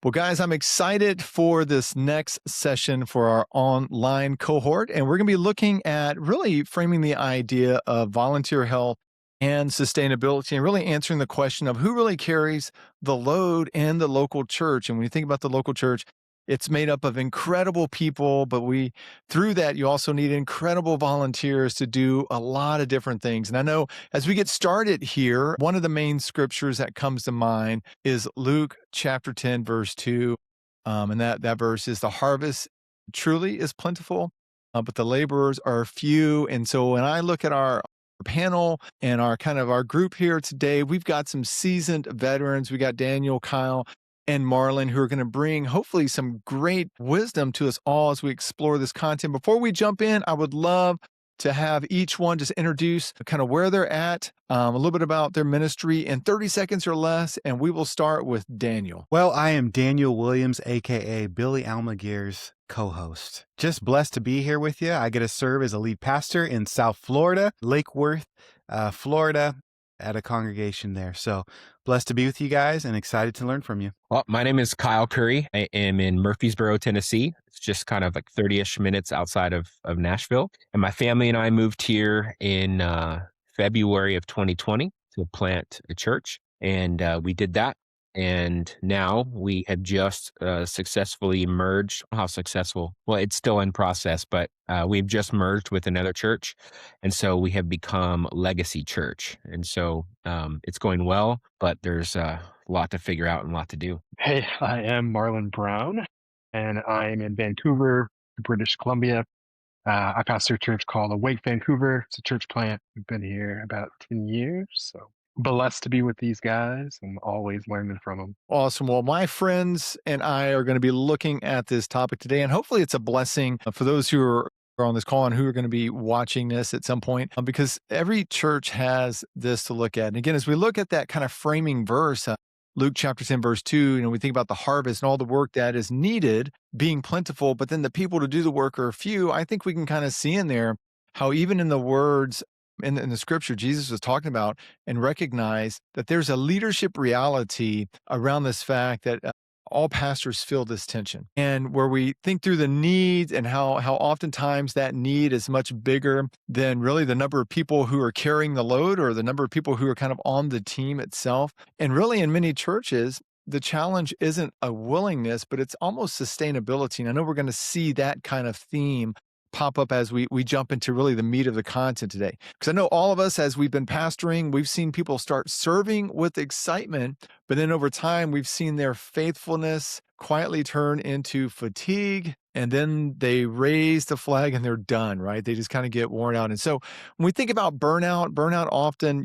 Well, guys, I'm excited for this next session for our online cohort. And we're going to be looking at really framing the idea of volunteer health and sustainability and really answering the question of who really carries the load in the local church. And when you think about the local church, it's made up of incredible people, but through that, you also need incredible volunteers to do a lot of different things. And I know as we get started here, one of the main scriptures that comes to mind is Luke chapter 10, verse 2. And that verse is the harvest truly is plentiful, but the laborers are few. And so when I look at our panel and our kind of our group here today, we've got some seasoned veterans. We got Daniel, Kyle, and Marlon, who are going to bring hopefully some great wisdom to us all as we explore this content. Before we jump in, I would love to have each one just introduce kind of where they're at, a little bit about their ministry in 30 seconds or less, and we will start with Daniel. Well, I am Daniel Williams, aka Billy Almaguer's co-host. Just blessed to be here with you. I get to serve as a lead pastor in South Florida, Lake Worth, Florida, at a congregation there. So blessed to be with you guys and excited to learn from you. Well, my name is Kyle Curry. I am in Murfreesboro, Tennessee. It's just kind of like 30-ish minutes outside of Nashville. And my family and I moved here in February of 2020 to plant a church. And we did that. And now we have just successfully merged. How successful? Well, it's still in process, but we've just merged with another church. And so we have become Legacy Church. And so it's going well, but there's a lot to figure out and a lot to do. Hey, I am Marlon Brown, and I'm in Vancouver, British Columbia. I pastor a church called Awake Vancouver. It's a church plant. We've been here about 10 years, so blessed to be with these guys and always learning from them. Awesome. Well, my friends and I are going to be looking at this topic today, and hopefully it's a blessing for those who are on this call and who are going to be watching this at some point, because every church has this to look at. And again, as we look at that kind of framing verse, Luke chapter 10, verse 2, we think about the harvest and all the work that is needed being plentiful, but then the people to do the work are few. I think we can kind of see in there how even in the words in the scripture Jesus was talking about and recognize that there's a leadership reality around this fact that all pastors feel this tension. And where we think through the needs and how oftentimes that need is much bigger than really the number of people who are carrying the load or the number of people who are kind of on the team itself. And really in many churches, the challenge isn't a willingness, but it's almost sustainability. And I know we're going to see that kind of theme pop up as we jump into really the meat of the content today. Because I know all of us, as we've been pastoring, we've seen people start serving with excitement, but then over time, we've seen their faithfulness quietly turn into fatigue, and then they raise the flag and they're done, right? They just kind of get worn out. And so when we think about burnout often,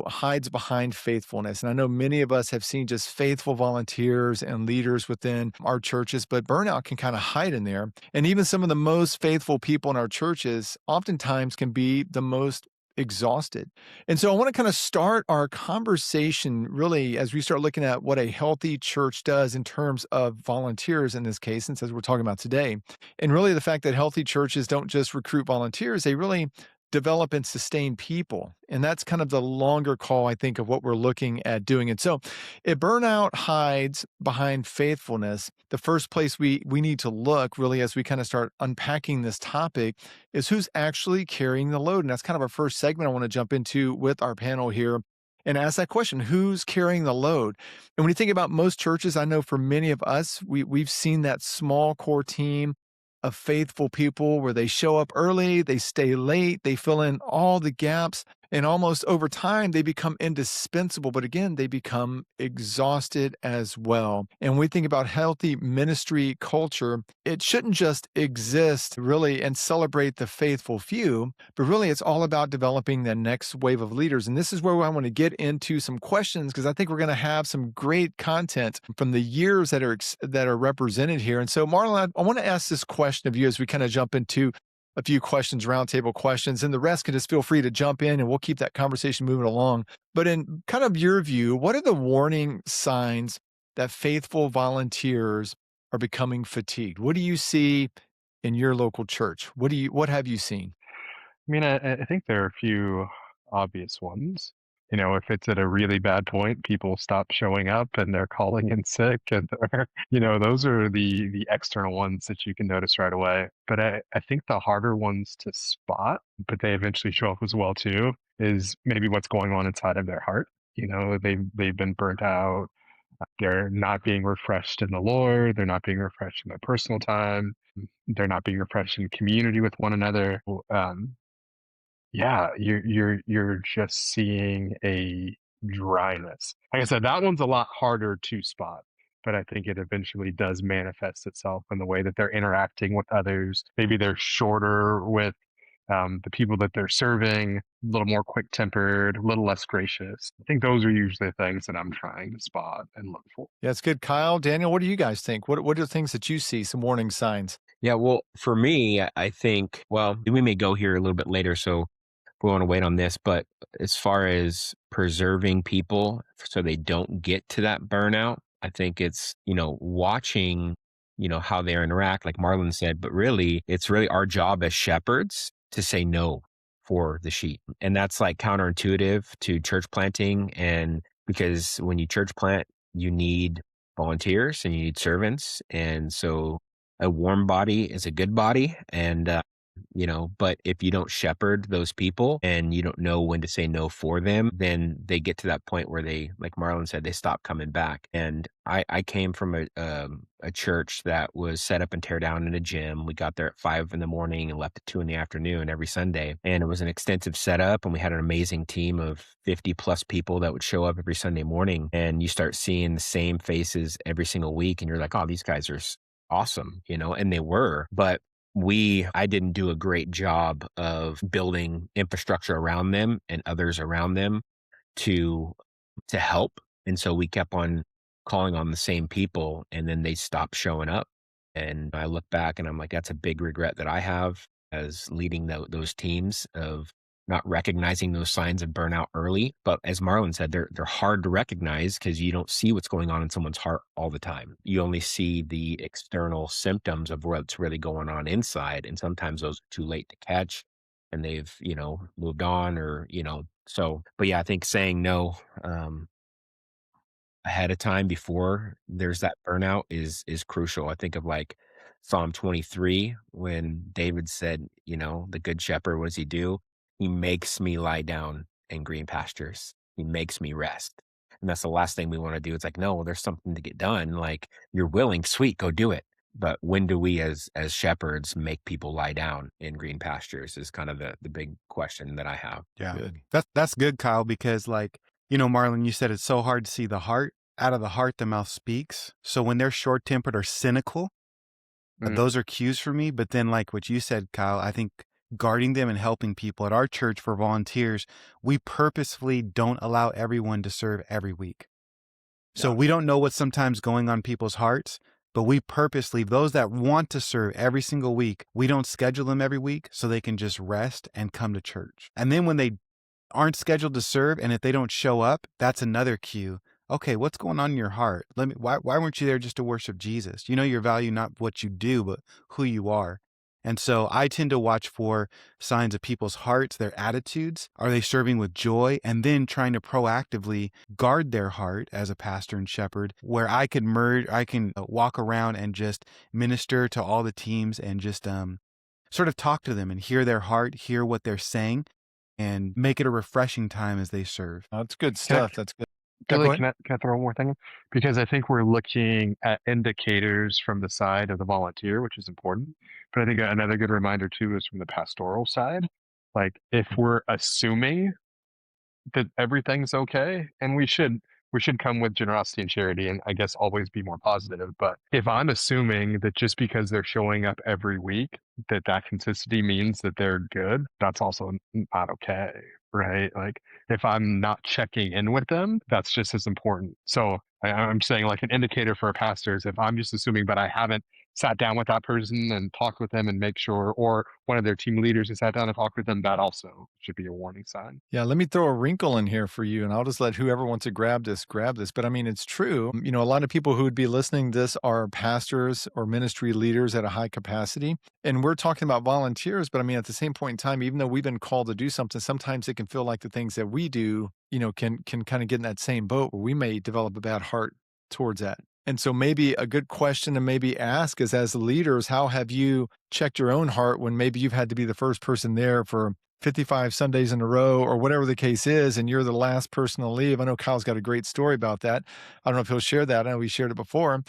hides behind faithfulness. And I know many of us have seen just faithful volunteers and leaders within our churches, but burnout can kind of hide in there. And even some of the most faithful people in our churches oftentimes can be the most exhausted. And so I want to kind of start our conversation really as we start looking at what a healthy church does in terms of volunteers in this case, and as we're talking about today. And really the fact that healthy churches don't just recruit volunteers, they really develop and sustain people. And that's kind of the longer call, I think, of what we're looking at doing. And so if burnout hides behind faithfulness, the first place we need to look really as we kind of start unpacking this topic is who's actually carrying the load. And that's kind of our first segment I want to jump into with our panel here and ask that question, who's carrying the load? And when you think about most churches, I know for many of us, we've seen that small core team of faithful people where they show up early, they stay late, they fill in all the gaps, and almost over time, they become indispensable. But again, they become exhausted as well. And when we think about healthy ministry culture, it shouldn't just exist really and celebrate the faithful few, but really it's all about developing the next wave of leaders. And this is where I want to get into some questions because I think we're going to have some great content from the years that are represented here. And so, Marlon, I want to ask this question of you as we kind of jump into a few questions, roundtable questions, and the rest can just feel free to jump in and we'll keep that conversation moving along. But in kind of your view, what are the warning signs that faithful volunteers are becoming fatigued? What do you see in your local church? What have you seen? I mean, I think there are a few obvious ones. If it's at a really bad point, people stop showing up and they're calling in sick, and those are the external ones that you can notice right away. But I think the harder ones to spot, but they eventually show up as well too, is maybe what's going on inside of their heart. They've been burnt out. They're not being refreshed in the Lord. They're not being refreshed in their personal time. They're not being refreshed in community with one another. Yeah, you're just seeing a dryness. Like I said, that one's a lot harder to spot, but I think it eventually does manifest itself in the way that they're interacting with others. Maybe they're shorter with the people that they're serving, a little more quick tempered, a little less gracious. I think those are usually the things that I'm trying to spot and look for. Yeah, it's good. Kyle, Daniel, what do you guys think? What are the things that you see, some warning signs? Yeah, well, for me, I think, well, we may go here a little bit later, so we want to wait on this. But as far as preserving people so they don't get to that burnout, I think it's, watching, how they interact, like Marlon said, but really, it's really our job as shepherds to say no for the sheep. And that's like counterintuitive to church planting. And because when you church plant, you need volunteers and you need servants. And so a warm body is a good body. And, but if you don't shepherd those people and you don't know when to say no for them, then they get to that point where they, like Marlon said, they stop coming back. And I came from a church that was set up and tear down in a gym. We got there at 5 in the morning and left at 2 in the afternoon every Sunday. And it was an extensive setup, and we had an amazing team of 50 plus people that would show up every Sunday morning. And you start seeing the same faces every single week, and you're like, oh, these guys are awesome, and they were. But I didn't do a great job of building infrastructure around them and others around them to help. And so we kept on calling on the same people, and then they stopped showing up. And I look back and I'm like, that's a big regret that I have as leading those teams, of not recognizing those signs of burnout early. But as Marlon said, they're hard to recognize because you don't see what's going on in someone's heart all the time. You only see the external symptoms of what's really going on inside. And sometimes those are too late to catch, and they've, moved on, or, so, but yeah, I think saying no, ahead of time before there's that burnout is crucial. I think of like Psalm 23 when David said, the good shepherd, what does he do? He makes me lie down in green pastures. He makes me rest. And that's the last thing we want to do. It's like, no, well, there's something to get done. Like, you're willing, sweet, go do it. But when do we as shepherds make people lie down in green pastures is kind of the big question that I have. Yeah. Good. That's good, Kyle, because Marlon, you said it's so hard to see the heart. Out of the heart, the mouth speaks. So when they're short-tempered or cynical, those are cues for me. But then like what you said, Kyle, I think guarding them and helping people at our church for volunteers, we purposefully don't allow everyone to serve every week. So we don't know what's sometimes going on in people's hearts, but we purposely, those that want to serve every single week, we don't schedule them every week so they can just rest and come to church. And then when they aren't scheduled to serve, and if they don't show up, that's another cue. Okay, what's going on in your heart? Why weren't you there just to worship Jesus? You know your value, not what you do, but who you are. And so I tend to watch for signs of people's hearts, their attitudes. Are they serving with joy? And then trying to proactively guard their heart as a pastor and shepherd, where I can walk around and just minister to all the teams and just sort of talk to them and hear their heart, hear what they're saying, and make it a refreshing time as they serve. That's good stuff. That's good. Billy, Go ahead. can I throw one more thing in? Because I think we're looking at indicators from the side of the volunteer, which is important. But I think another good reminder too is from the pastoral side. Like, if we're assuming that everything's okay, and we should come with generosity and charity, and I guess always be more positive. But if I'm assuming that just because they're showing up every week, that consistency means that they're good, that's also not okay, right? Like, if I'm not checking in with them, that's just as important. So I'm saying, like, an indicator for a pastor is if I'm just assuming, but I haven't sat down with that person and talked with them and make sure, or one of their team leaders has sat down and talked with them, that also should be a warning sign. Yeah, let me throw a wrinkle in here for you, and I'll just let whoever wants to grab this. But I mean, it's true. A lot of people who would be listening to this are pastors or ministry leaders at a high capacity. And we're talking about volunteers, but I mean, at the same point in time, even though we've been called to do something, sometimes it can feel like the things that we do can kind of get in that same boat where we may develop a bad heart towards that. And so maybe a good question to maybe ask is, as leaders, how have you checked your own heart when maybe you've had to be the first person there for 55 Sundays in a row or whatever the case is, and you're the last person to leave? I know Kyle's got a great story about that. I don't know if he'll share that. I know we shared it before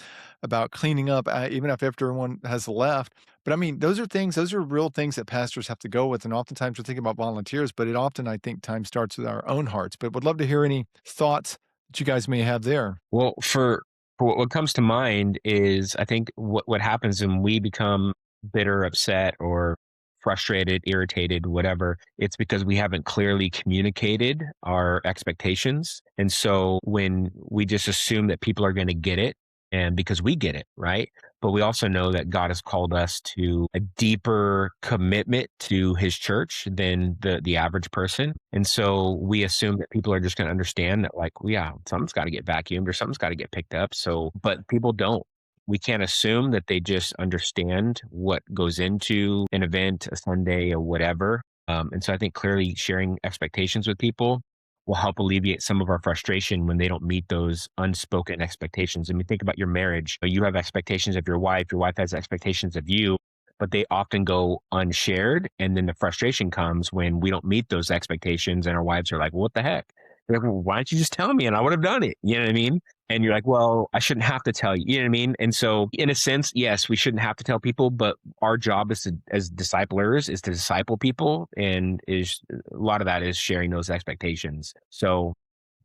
about cleaning up, even if after everyone has left. But I mean, those are real things that pastors have to go with. And oftentimes we're thinking about volunteers, but it often, I think, time starts with our own hearts. But would love to hear any thoughts that you guys may have there. Well, for what comes to mind is, I think what happens when we become bitter, upset, or frustrated, irritated, whatever, it's because we haven't clearly communicated our expectations. And so when we just assume that people are going to get it, and because we get it, right? But we also know that God has called us to a deeper commitment to his church than the average person. And so we assume that people are just going to understand that, like, well, yeah, something's got to get vacuumed or something's got to get picked up. So, but people don't. We can't assume that they just understand what goes into an event, a Sunday, or whatever. And so I think clearly sharing expectations with people will help alleviate some of our frustration when they don't meet those unspoken expectations. I mean, think about your marriage. You have expectations of your wife has expectations of you, but they often go unshared. And then the frustration comes when we don't meet those expectations and our wives are like, well, what the heck? They're like, well, why don't you just tell me and I would have done it? You know what I mean? And you're like, well, I shouldn't have to tell you. You know what I mean? And so in a sense, yes, we shouldn't have to tell people, but our job is as disciplers is to disciple people. And is a lot of that is sharing those expectations. So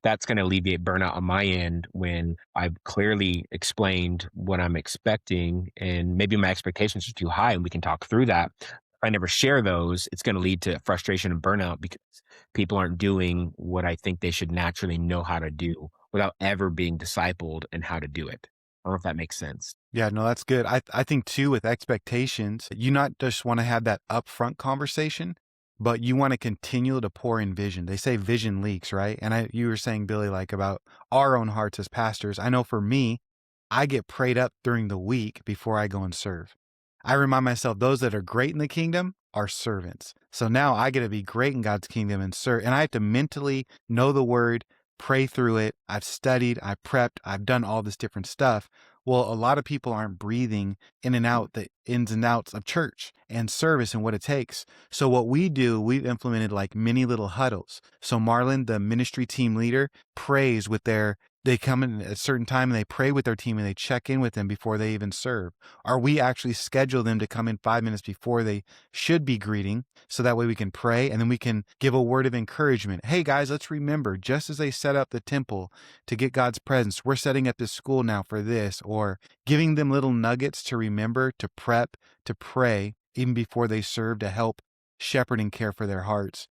that's going to alleviate burnout on my end when I've clearly explained what I'm expecting and maybe my expectations are too high and we can talk through that. If I never share those, it's going to lead to frustration and burnout because people aren't doing what I think they should naturally know how to do without ever being discipled and how to do it. I don't know if that makes sense. Yeah, no, that's good. I think too, with expectations, you not just want to have that upfront conversation, but you want to continue to pour in vision. They say vision leaks, right? And you were saying, Billy, like about our own hearts as pastors. I know for me, I get prayed up during the week before I go and serve. I remind myself those that are great in the kingdom are servants. So now I get to be great in God's kingdom and serve. And I have to mentally know the word, pray through it. I've studied, I've prepped, I've done all this different stuff. Well, a lot of people aren't breathing in and out the ins and outs of church and service and what it takes. So what we do, we've implemented like mini little huddles. So Marlon, the ministry team leader, prays with they come in at a certain time and they pray with their team and they check in with them before they even serve. Or we actually schedule them to come in 5 minutes before they should be greeting. So that way we can pray and then we can give a word of encouragement. Hey guys, let's remember, just as they set up the temple to get God's presence, we're setting up this school now for this, or giving them little nuggets to remember, to prep, to pray, even before they serve, to help shepherd and care for their hearts.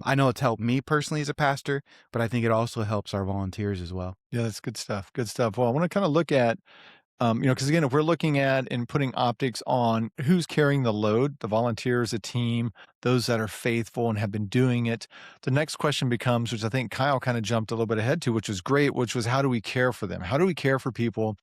I know it's helped me personally as a pastor, but I think it also helps our volunteers as well. Yeah, that's good stuff. Good stuff. Well, I want to kind of look at, because again, if we're looking at and putting optics on who's carrying the load, the volunteers, the team, those that are faithful and have been doing it, the next question becomes, which I think Kyle kind of jumped a little bit ahead to, which was great, which was how do we care for them? How do we care for people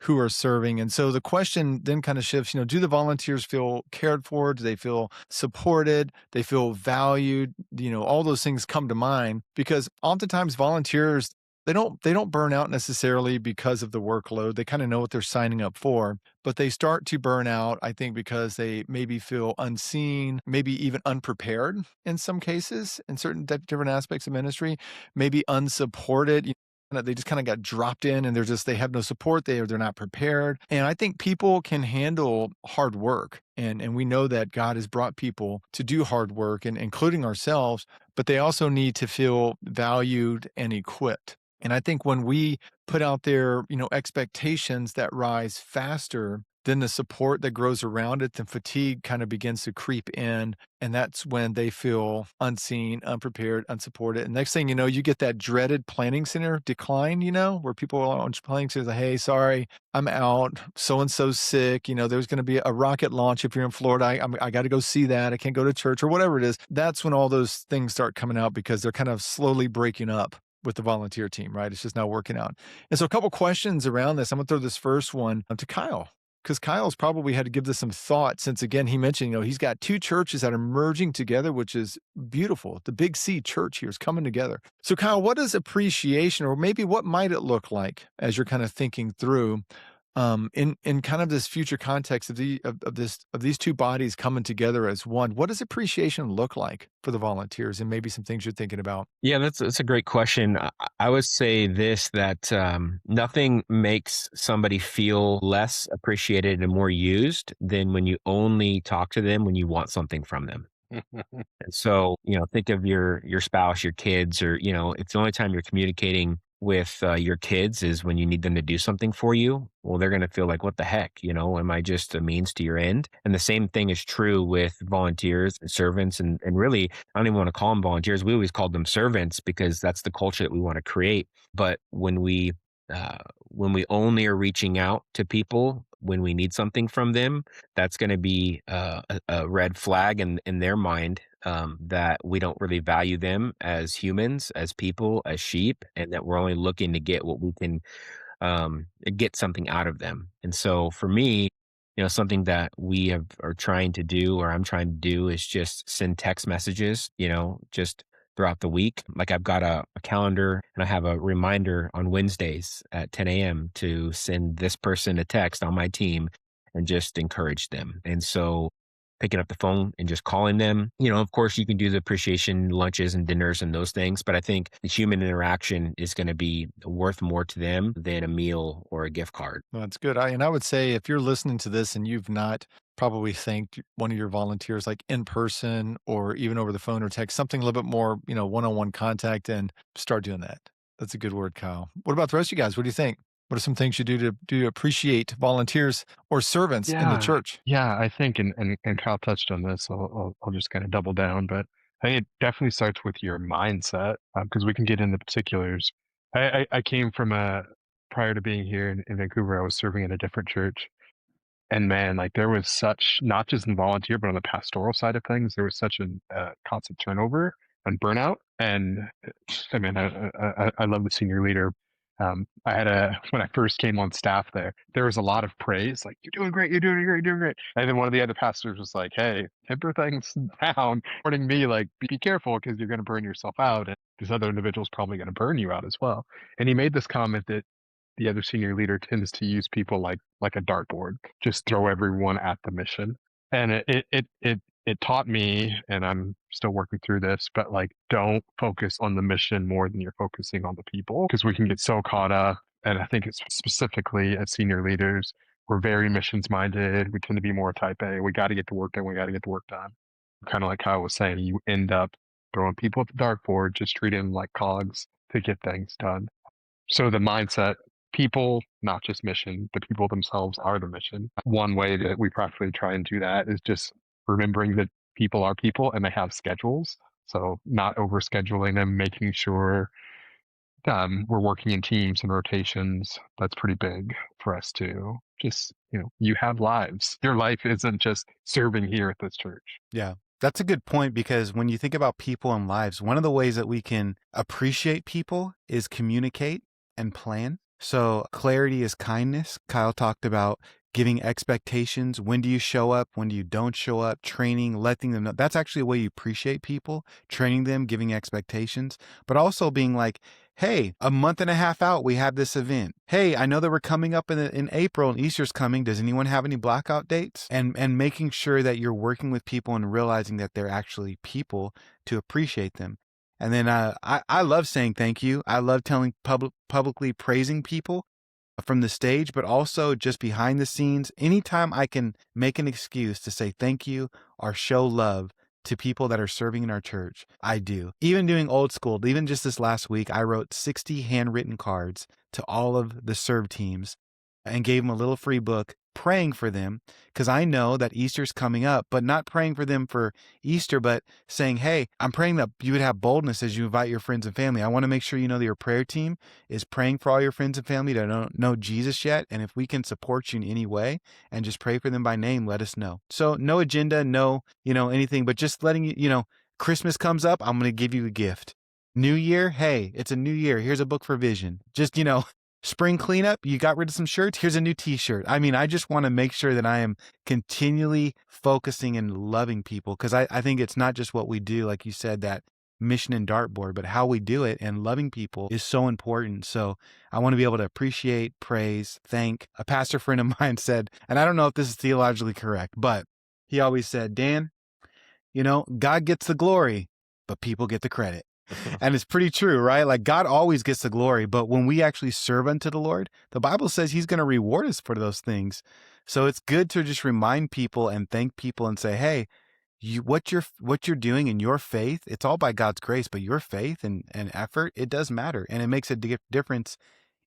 who are serving? And so the question then kind of shifts, do the volunteers feel cared for? Do they feel supported? They feel valued? All those things come to mind because oftentimes volunteers, they don't burn out necessarily because of the workload. They kind of know what they're signing up for, but they start to burn out, I think, because they maybe feel unseen, maybe even unprepared in some cases, in certain different aspects of ministry, maybe unsupported. They just kind of got dropped in and they have no support. They're not prepared. And I think people can handle hard work. And we know that God has brought people to do hard work, and including ourselves, but they also need to feel valued and equipped. And I think when we put out there, expectations that rise faster than the support that grows around it, then fatigue kind of begins to creep in. And that's when they feel unseen, unprepared, unsupported. And next thing you know, you get that dreaded planning center decline, where people are on planning centers like, hey, sorry, I'm out. So-and-so's sick. There's going to be a rocket launch if you're in Florida. I got to go see that. I can't go to church or whatever it is. That's when all those things start coming out because they're kind of slowly breaking up with the volunteer team, right? It's just not working out. And so a couple questions around this. I'm going to throw this first one to Kyle. because Kyle's probably had to give this some thought since, again, he mentioned, he's got two churches that are merging together, which is beautiful. The Big C church here is coming together. So, Kyle, what is appreciation, or maybe what might it look like as you're kind of thinking through in kind of this future context of these two bodies coming together as one? What does appreciation look like for the volunteers, and maybe some things you're thinking about? Yeah, that's a great question. I would say this, that nothing makes somebody feel less appreciated and more used than when you only talk to them when you want something from them. And so, think of your spouse, your kids, or, if the only time you're communicating with your kids is when you need them to do something for you, well, they're going to feel like, what the heck, am I just a means to your end? And the same thing is true with volunteers and servants. And really, I don't even want to call them volunteers. We always called them servants because that's the culture that we want to create. But when we only are reaching out to people when we need something from them, that's going to be a red flag in their mind, that we don't really value them as humans, as people, as sheep, and that we're only looking to get what we can get something out of them. And so for me, something that are trying to do, or I'm trying to do, is just send text messages, just throughout the week. Like, I've got a calendar, and I have a reminder on Wednesdays at 10 a.m. to send this person a text on my team and just encourage them. And so picking up the phone and just calling them, of course you can do the appreciation lunches and dinners and those things, but I think the human interaction is going to be worth more to them than a meal or a gift card. Well, that's good. I would say, if you're listening to this and you've not probably thanked one of your volunteers, like in person or even over the phone or text, something a little bit more, one-on-one contact, and start doing that. That's a good word, Kyle. What about the rest of you guys? What do you think? What are some things you do to appreciate volunteers or servants in the church? Yeah, I think, and Kyle touched on this, so I'll just kind of double down, but I think it definitely starts with your mindset, because we can get into particulars. I came from prior to being here in Vancouver, I was serving at a different church. And man, like, there was such, not just in volunteer, but on the pastoral side of things, there was such a constant turnover and burnout. And I mean, I love the senior leader. I had when I first came on staff there was a lot of praise, like, you're doing great, you're doing great, you're doing great. And then one of the other pastors was like, hey, temper things down, warning me, like, be careful because you're going to burn yourself out. And this other individual's probably going to burn you out as well. And he made this comment that the other senior leader tends to use people like a dartboard, just throw everyone at the mission. And it taught me, and I'm still working through this, but like, don't focus on the mission more than you're focusing on the people, because we can get so caught up. And I think it's specifically as senior leaders, we're very missions minded. We tend to be more type A. We got to get the work done. We got to get the work done. Kind of like Kyle was saying, you end up throwing people at the dartboard, just treating them like cogs to get things done. So the mindset, people, not just mission, the people themselves are the mission. One way that we practically try and do that is just remembering that people are people and they have schedules. So not over scheduling them, making sure we're working in teams and rotations. That's pretty big for us too. Just, you have lives. Your life isn't just serving here at this church. Yeah. That's a good point, because when you think about people and lives, one of the ways that we can appreciate people is communicate and plan. So clarity is kindness. Kyle talked about giving expectations. When do you show up? When do you don't show up? Training, letting them know. That's actually a way you appreciate people, training them, giving expectations, but also being like, hey, a month and a half out, we have this event. Hey, I know that we're coming up in April and Easter's coming. Does anyone have any blackout dates? And making sure that you're working with people and realizing that they're actually people, to appreciate them. And then I love saying thank you. I love publicly praising people from the stage, but also just behind the scenes. Anytime I can make an excuse to say thank you or show love to people that are serving in our church, I do. Even doing old school, even just this last week, I wrote 60 handwritten cards to all of the serve teams and gave them a little free book, praying for them, because I know that Easter's coming up, but not praying for them for Easter, but saying, hey, I'm praying that you would have boldness as you invite your friends and family. I want to make sure you know that your prayer team is praying for all your friends and family that don't know Jesus yet. And if we can support you in any way and just pray for them by name, let us know. So no agenda, no, anything, but just letting you, Christmas comes up, I'm going to give you a gift. New Year, hey, it's a new year. Here's a book for vision. Just, Spring cleanup, you got rid of some shirts. Here's a new t-shirt. I mean, I just want to make sure that I am continually focusing and loving people, because I think it's not just what we do, like you said, that mission and dartboard, but how we do it, and loving people is so important. So I want to be able to appreciate, praise, thank. A pastor friend of mine said, and I don't know if this is theologically correct, but he always said, Dan, God gets the glory, but people get the credit. And it's pretty true, right? Like, God always gets the glory, but when we actually serve unto the Lord, the Bible says he's going to reward us for those things. So it's good to just remind people and thank people and say, hey, what you're doing in your faith, it's all by God's grace, but your faith and effort, it does matter. And it makes a difference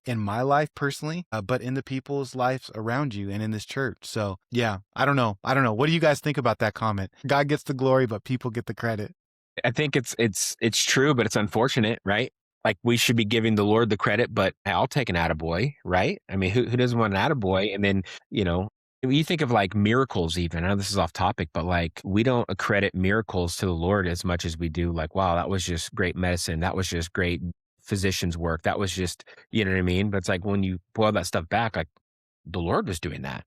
in my life personally, but in the people's lives around you and in this church. So yeah, I don't know. What do you guys think about that comment? God gets the glory, but people get the credit. I think it's true, but it's unfortunate, right? Like, we should be giving the Lord the credit, but I'll take an attaboy, right? I mean, who doesn't want an attaboy? And then, when you think of like miracles, even, I know this is off topic, but like, we don't accredit miracles to the Lord as much as we do like, wow, that was just great medicine. That was just great physician's work. That was just, you know what I mean? But it's like, when you boil that stuff back, like, the Lord was doing that,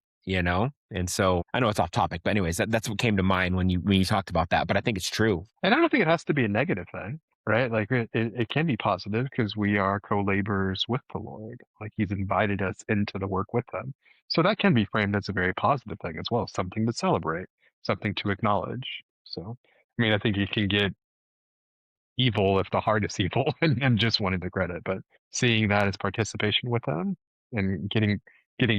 And so I know it's off topic, but anyways, that's what came to mind when you talked about that. But I think it's true. And I don't think it has to be a negative thing, right? Like it can be positive because we are co-laborers with the Lord. Like he's invited us into the work with him. So that can be framed as a very positive thing as well, something to celebrate, something to acknowledge. So, I mean, I think you can get evil if the heart is evil and just wanting the credit, but seeing that as participation with him and getting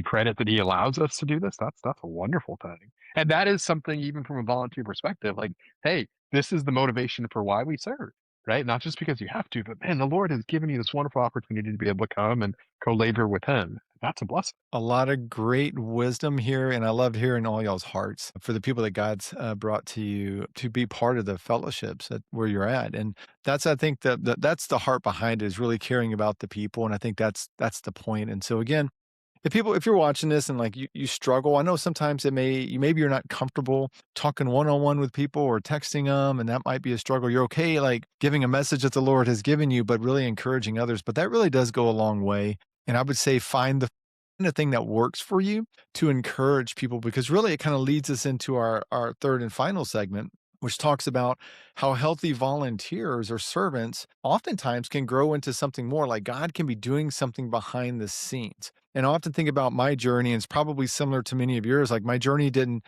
credit that he allows us to do this, that's a wonderful thing. And that is something even from a volunteer perspective, like, hey, this is the motivation for why we serve, right? Not just because you have to, but man, the Lord has given you this wonderful opportunity to be able to come and co-labor with him. That's a blessing. A lot of great wisdom here, and I loved hearing all y'all's hearts for the people that God's brought to you to be part of the fellowships at where you're at. And that's, I think, that's the heart behind it, is really caring about the people. And I think that's the point. And so again, if you're watching this and like you struggle, I know sometimes maybe you're not comfortable talking one-on-one with people or texting them, and that might be a struggle. You're okay like giving a message that the Lord has given you, but really encouraging others. But that really does go a long way. And I would say find the thing that works for you to encourage people, because really it kind of leads us into our third and final segment, which talks about how healthy volunteers or servants oftentimes can grow into something more. Like, God can be doing something behind the scenes. And I often think about my journey, and it's probably similar to many of yours. Like, my journey didn't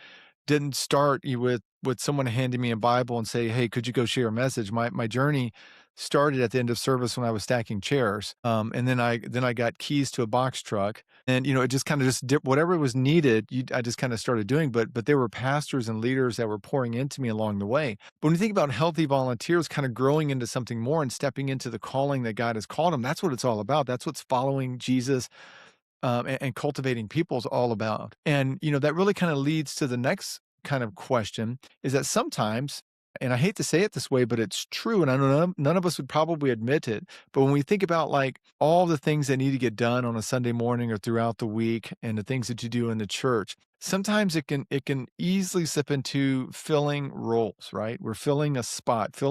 start with someone handing me a Bible and say, "Hey, could you go share a message?" My journey started at the end of service when I was stacking chairs, and then I got keys to a box truck, and it just kind of just did whatever was needed. I just kind of started doing, but there were pastors and leaders that were pouring into me along the way. But when you think about healthy volunteers, kind of growing into something more and stepping into the calling that God has called them, that's what it's all about. That's what's following Jesus and cultivating people is all about. And, that really kind of leads to the next kind of question, is that sometimes, and I hate to say it this way, but it's true, and I know none of us would probably admit it, but when we think about like all the things that need to get done on a Sunday morning or throughout the week and the things that you do in the church, sometimes it can easily slip into filling roles, right? We're filling a spot,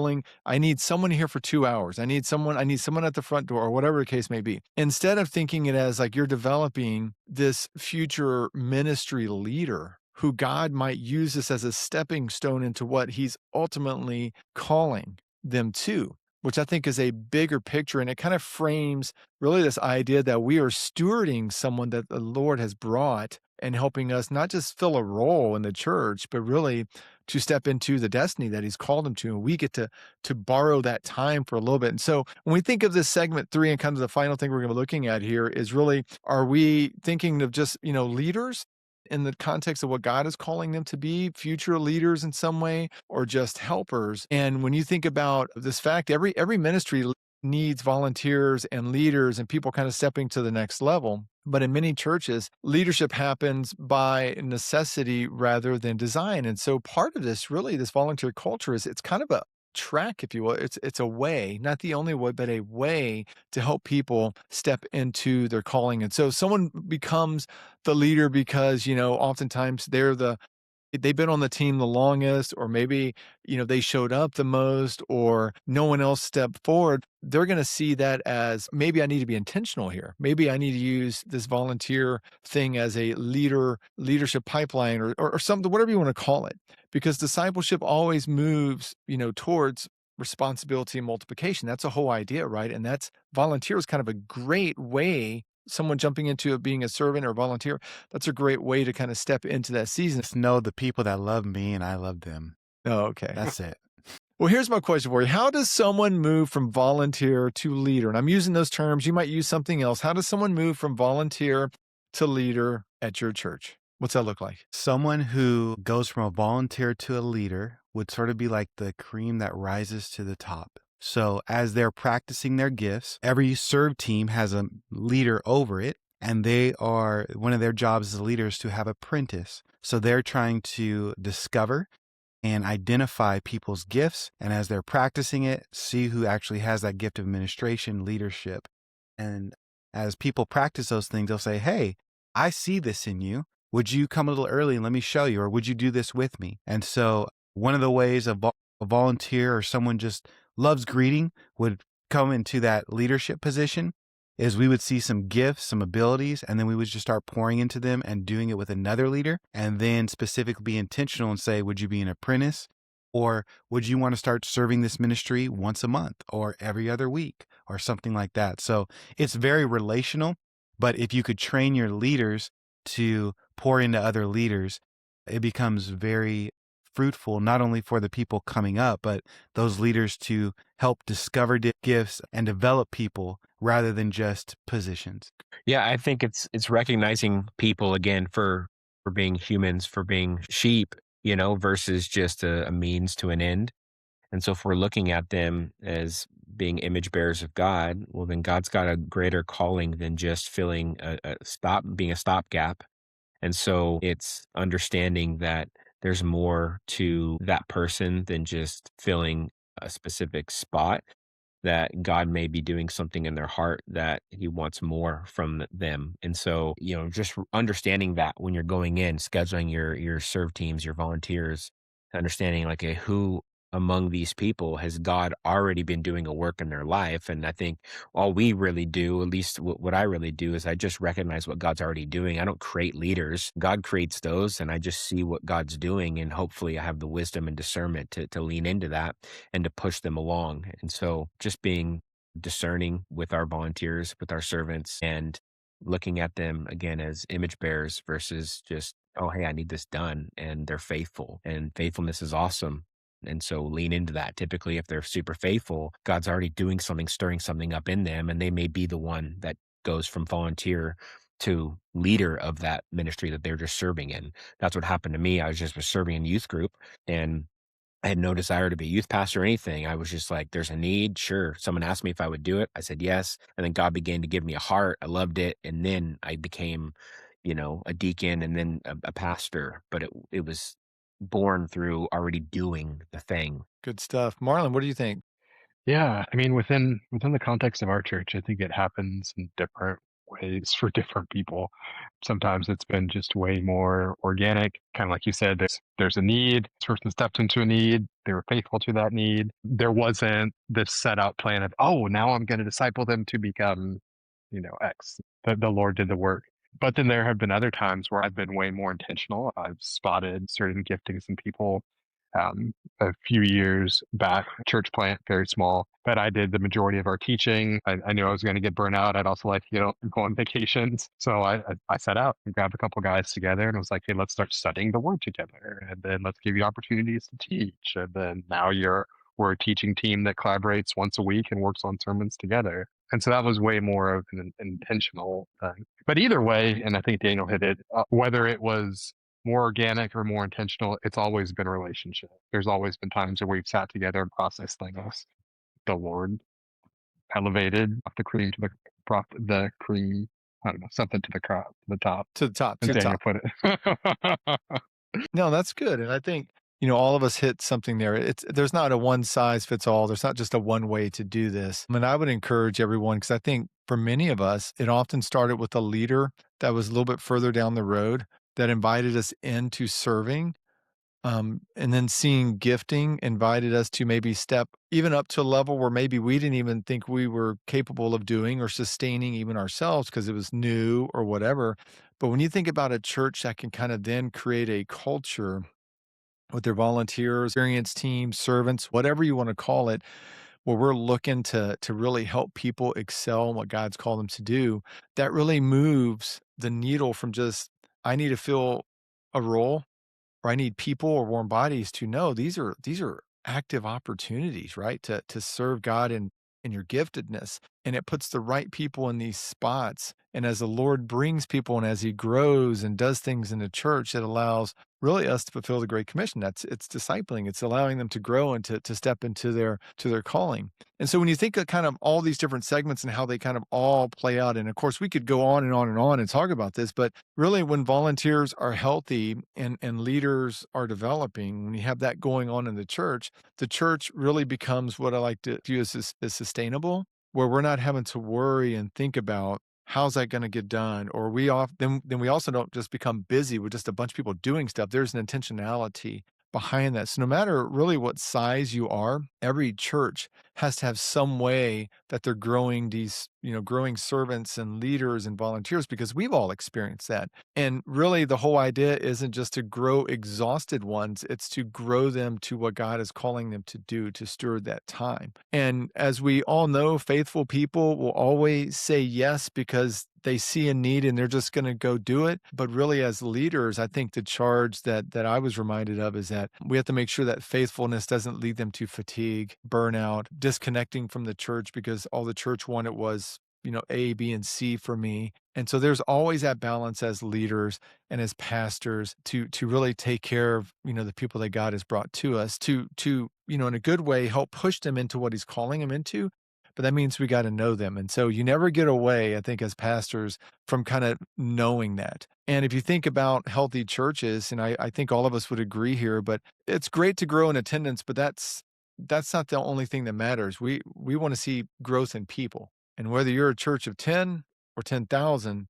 I need someone here for 2 hours. I need someone at the front door, or whatever the case may be. Instead of thinking it as like you're developing this future ministry leader who God might use this as a stepping stone into what he's ultimately calling them to, which I think is a bigger picture. And it kind of frames really this idea that we are stewarding someone that the Lord has brought and helping us not just fill a role in the church, but really to step into the destiny that he's called them to. And we get to borrow that time for a little bit. And so when we think of this segment 3 and kind of the final thing we're going to be looking at here is really, are we thinking of just, leaders in the context of what God is calling them to be, future leaders in some way, or just helpers? And when you think about this fact, every ministry needs volunteers and leaders and people kind of stepping to the next level. But in many churches, leadership happens by necessity rather than design. And so part of this, really, this volunteer culture it's kind of a track, if you will. It's a way, not the only way, but a way to help people step into their calling. And so someone becomes the leader because, oftentimes they're the they've been on the team the longest, or maybe, they showed up the most, or no one else stepped forward, they're going to see that as maybe I need to be intentional here. Maybe I need to use this volunteer thing as a leadership pipeline or something, whatever you want to call it, because discipleship always moves, towards responsibility and multiplication. That's a whole idea, right? And that's volunteer is kind of a great way. Someone jumping into it being a servant or volunteer, that's a great way to kind of step into that season. Just know the people that love me and I love them. Oh, okay. That's it. Well, here's my question for you. How does someone move from volunteer to leader? And I'm using those terms. You might use something else. How does someone move from volunteer to leader at your church? What's that look like? Someone who goes from a volunteer to a leader would sort of be like the cream that rises to the top. So as they're practicing their gifts, every serve team has a leader over it, and one of their jobs as leaders to have apprentice. So they're trying to discover and identify people's gifts, and as they're practicing it, see who actually has that gift of administration, leadership. And as people practice those things, they'll say, hey, I see this in you. Would you come a little early and let me show you, or would you do this with me? And so one of the ways a volunteer or someone just loves greeting would come into that leadership position is we would see some gifts, some abilities, and then we would just start pouring into them and doing it with another leader, and then specifically be intentional and say, would you be an apprentice? Or would you want to start serving this ministry once a month or every other week or something like that? So it's very relational, but if you could train your leaders to pour into other leaders, it becomes very fruitful, not only for the people coming up, but those leaders to help discover gifts and develop people rather than just positions. Yeah, I think it's recognizing people again for being humans, for being sheep, versus just a means to an end. And so if we're looking at them as being image bearers of God, well, then God's got a greater calling than just filling being a stopgap. And so it's understanding that there's more to that person than just filling a specific spot, that God may be doing something in their heart that he wants more from them. And so, just understanding that when you're going in, scheduling your serve teams, your volunteers, understanding like, who among these people has God already been doing a work in their life? And I think all we really do, at least what I really do, is I just recognize what God's already doing. I don't create leaders. God creates those, and I just see what God's doing. And hopefully I have the wisdom and discernment to lean into that and to push them along. And so just being discerning with our volunteers, with our servants, and looking at them again as image bearers versus just, oh, hey, I need this done. And they're faithful, and faithfulness is awesome. And so lean into that. Typically, if they're super faithful, God's already doing something, stirring something up in them, and they may be the one that goes from volunteer to leader of that ministry that they're just serving in. That's what happened to me. I was serving in youth group, and I had no desire to be a youth pastor or anything. I was just like, there's a need. Sure. Someone asked me if I would do it. I said yes. And then God began to give me a heart. I loved it. And then I became, a deacon and then a pastor. But it was born through already doing the thing. Good stuff. Marlon, what do you think? Yeah, I mean, within the context of our church, I think it happens in different ways for different people. Sometimes it's been just way more organic, kind of like you said. There's a need. This person stepped into a need. They were faithful to that need. There wasn't this set out plan of, oh, now I'm going to disciple them to become, X. The Lord did the work. But then there have been other times where I've been way more intentional. I've spotted certain giftings in people. A few years back, church plant, very small, but I did the majority of our teaching. I knew I was going to get burnt out. I'd also like to go on vacations. So I set out and grabbed a couple guys together and was like, hey, let's start studying the word together. And then let's give you opportunities to teach. And then now we're a teaching team that collaborates once a week and works on sermons together. And so that was way more of an intentional thing. But either way, and I think Daniel hit it, whether it was more organic or more intentional, it's always been a relationship. There's always been times where we've sat together and processed things. The Lord elevated off the cream to the cream. I don't know, something to the top. To the top. And To the Daniel top. put it. No, that's good. And I think, all of us hit something there. There's not a one size fits all. There's not just a one way to do this. I mean, I would encourage everyone, because I think for many of us, it often started with a leader that was a little bit further down the road that invited us into serving. And then seeing gifting invited us to maybe step even up to a level where maybe we didn't even think we were capable of doing or sustaining even ourselves because it was new or whatever. But when you think about a church that can kind of then create a culture with their volunteers, experienced teams, servants, whatever you want to call it, where we're looking to really help people excel in what God's called them to do, that really moves the needle from just I need to fill a role or I need people or warm bodies to know these are active opportunities, right? To serve God in your giftedness. And it puts the right people in these spots. And as the Lord brings people and as He grows and does things in the church, it allows really us to fulfill the Great Commission. It's discipling. It's allowing them to grow and to step into their calling. And so when you think of kind of all these different segments and how they kind of all play out, and of course we could go on and on and on and talk about this, but really when volunteers are healthy and leaders are developing, when you have that going on in the church really becomes what I like to view as sustainable, where we're not having to worry and think about how's that going to get done, or then we also don't just become busy with just a bunch of people doing stuff. There's an intentionality behind that. So no matter really what size you are, every church has to have some way that they're growing these, growing servants and leaders and volunteers because we've all experienced that. And really the whole idea isn't just to grow exhausted ones, it's to grow them to what God is calling them to do, to steward that time. And as we all know, faithful people will always say yes because they see a need and they're just going to go do it. But really, as leaders, I think the charge that I was reminded of is that we have to make sure that faithfulness doesn't lead them to fatigue, burnout, disconnecting from the church because all the church wanted was, A, B, and C for me. And so there's always that balance as leaders and as pastors to really take care of, the people that God has brought to us to in a good way help push them into what He's calling them into, but that means we got to know them. And so you never get away, I think, as pastors from kind of knowing that. And if you think about healthy churches, and I think all of us would agree here, but it's great to grow in attendance, but that's not the only thing that matters. We want to see growth in people. And whether you're a church of 10 or 10,000,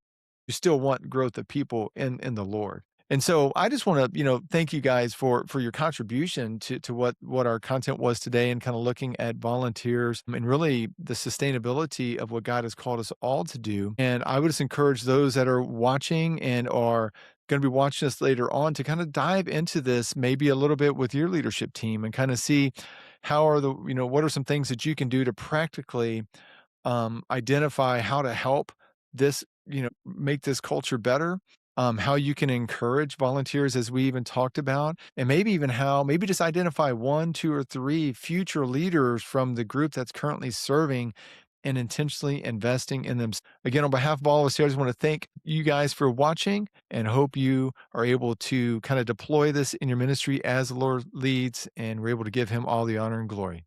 you still want growth of people in the Lord. And so I just want to, thank you guys for your contribution to what our content was today and kind of looking at volunteers and really the sustainability of what God has called us all to do. And I would just encourage those that are watching and are going to be watching us later on to kind of dive into this maybe a little bit with your leadership team and kind of see what are some things that you can do to practically identify how to help this, make this culture better, how you can encourage volunteers, as we even talked about, and maybe even maybe just identify one, two, or three future leaders from the group that's currently serving and intentionally investing in them. Again, on behalf of all of us here, I just want to thank you guys for watching and hope you are able to kind of deploy this in your ministry as the Lord leads and we're able to give Him all the honor and glory.